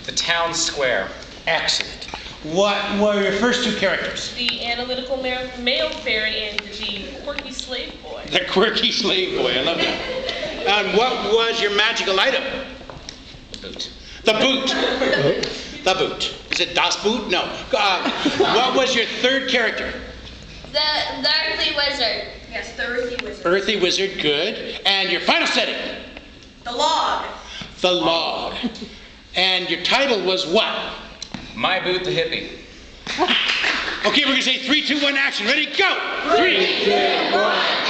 The town square. Excellent. What were your first two characters? The analytical male fairy and the quirky slave boy. The quirky slave boy, I love that. And what was your magical item? The boot. The boot. The boot. Is it Das Boot? No. What was your third character? The earthly wizard. Yes, the earthy wizard. Earthy wizard, good. And your final setting? The log. The log. And your title was what? My boot, the hippie. Okay, we're going to say 3, 2, 1, action. Ready, go! 3, 2, 1,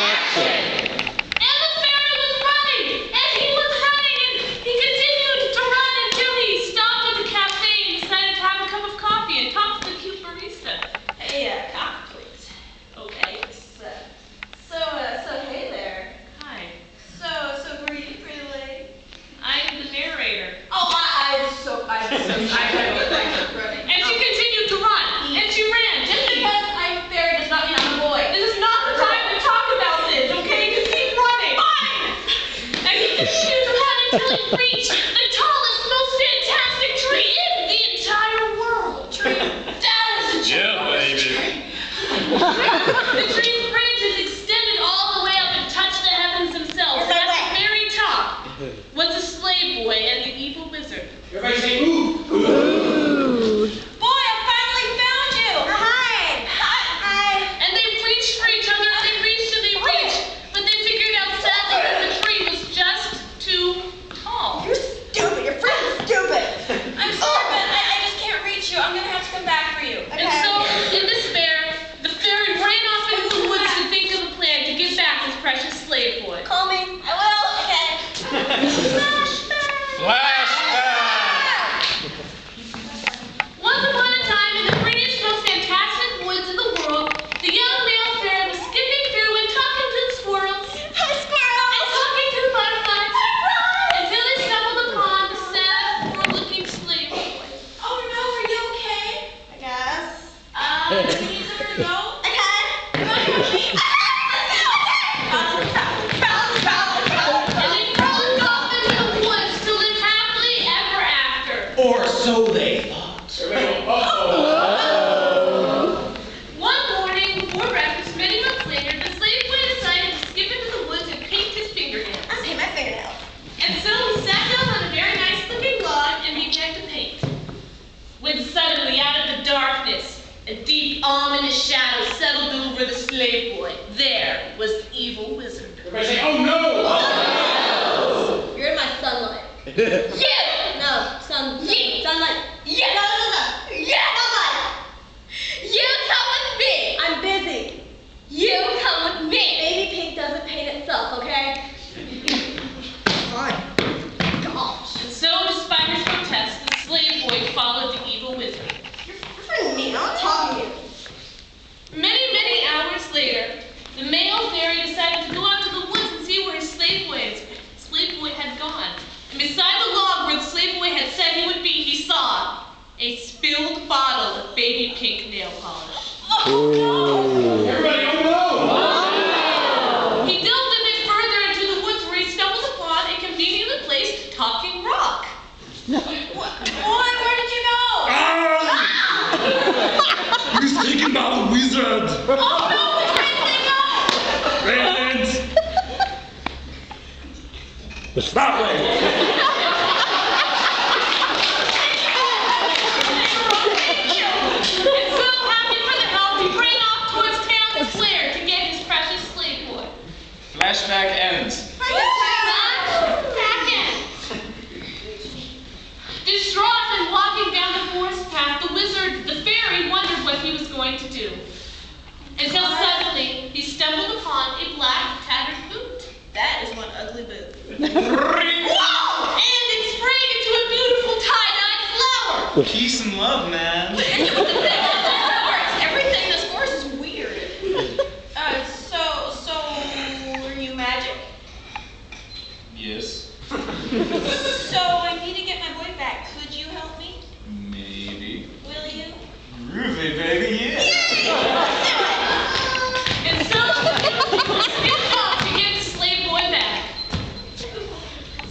action. And the fairy was running, and he was running, and he continued to run until he stopped at the cafe and decided to have a cup of coffee and talk to the cute barista. Hey, coffee, please. Okay. So hey there. Hi. So who are you, pretty lady? I'm the narrator. Oh, I'm so I gotta get back to running. And she continued to run, and she ran. Just because I'm a fairy does not mean I'm a boy. This is not the time to talk about this, okay? Just keep running. Fine. And he continued to run until he reached the tallest, most fantastic tree in the entire world. That was a tree. Yeah, baby. The tree's branches extended all the way up and touched the heavens themselves. And at the very top was the slave boy and the evil wizard. Everybody say, ooh. Boy, I finally found you. Hi. Hi. And they reached for each other, and they reached and they reached. But they figured out sadly that the tree was just too tall. You're stupid. Your friend's stupid. I'm sorry, but I just can't reach you. I'm gonna have to come back for you. And so, in despair, the fairy ran off into the woods to think of a plan to get back his precious slave boy. Call me. I will. Okay. Flashback! Once upon a time, in the prettiest, most fantastic woods in the world, the young male fairy was skipping through and talking to the squirrels. Hi, squirrel. And talking to the butterflies. Until they stumbled upon the sad, poor-looking slave boy. Oh no, are you okay? I guess. Can you use her go? Okay. Come on, me. And they frolicked off into the woods to live happily ever after. Or so they thought. One morning, before breakfast, many months later, the slave boy decided to skip into the woods and paint his fingernails. I'll paint my fingernails. And so he sat down on a very nice-looking log and began to paint. When suddenly, out of the darkness, a deep, ominous shadow settled over the slave boy. There was the evil wizard. Everybody say, oh no! You're in my sunlight. You! No, sunlight. You! Yeah, sunlight. You come with me! I'm busy. You come with me! Baby pink doesn't paint itself, okay? Fine. Gosh. And so, despite his protests, the slave boy followed the evil wizard. You're friendly me. I'm not talking to you. Many, many hours later, the male fairy decided to go out to the woods and see where his slave boy had gone. And beside the log where the slave boy had said he would be, he saw a spilled bottle of baby pink nail polish. Oh no! Everybody, oh no! He delved a bit further into the woods where he stumbled upon a conveniently placed talking rock. What? Boy, where did you go? He's thinking about the wizard! Oh no! Which way did they go? Raymond! That way! And so happy for the help, he ran off towards town square to get his precious slave boy. Flashback ends. Distraught and walking down the forest path, the wizard, the fairy, wondered what he was going to do. Until suddenly, he stumbled upon a black, tattered boot. That is one ugly boot. Whoa! And it sprang into a beautiful tie-dyed flower. Peace and love, man. Everything in this forest is weird. So were you magic? Yes. So I need to get my boy back. Could you help me? Maybe. Will you? Groovy, baby, yeah. And so, Skit off to get the slave boy back.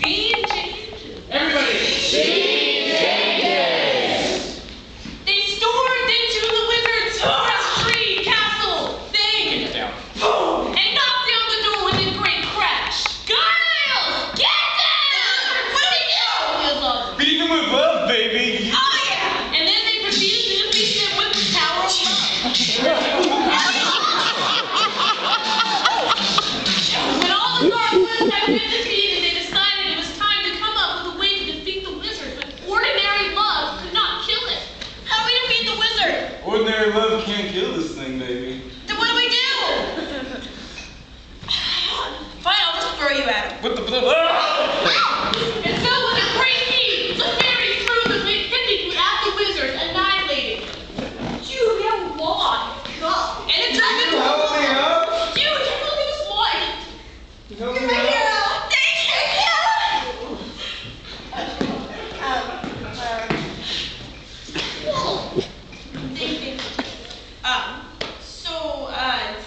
Scene changes. Everybody, scene changes. baby. Oh yeah! And then they proceeded to defeat them with the power of love. When all the Gargoyles had been defeated, they decided it was time to come up with a way to defeat the wizard, but ordinary love could not kill it. How do we defeat the wizard? Ordinary love can't kill this thing, baby. Then what do we do? Fine, I'll just throw you at him. What the? And so with a great heat, the fairy threw the hippie at the wizard, annihilating him. Dude, we have law. God. And it turned into Help me up. Dude, you know this one. Help You're me my up. hero. Thank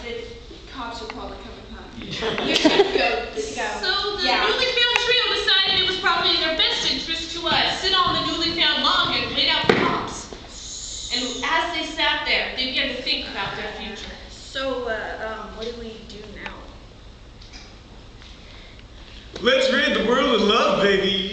you, the cops are probably coming, huh? You're good to go. Good to go. So the Yeah. newly found trio decided it was probably in their best interest to sit on the newly found log and wait out the cops. And as they sat there, they began to think about their future. So, what do we do now? Let's rid the world of love, baby.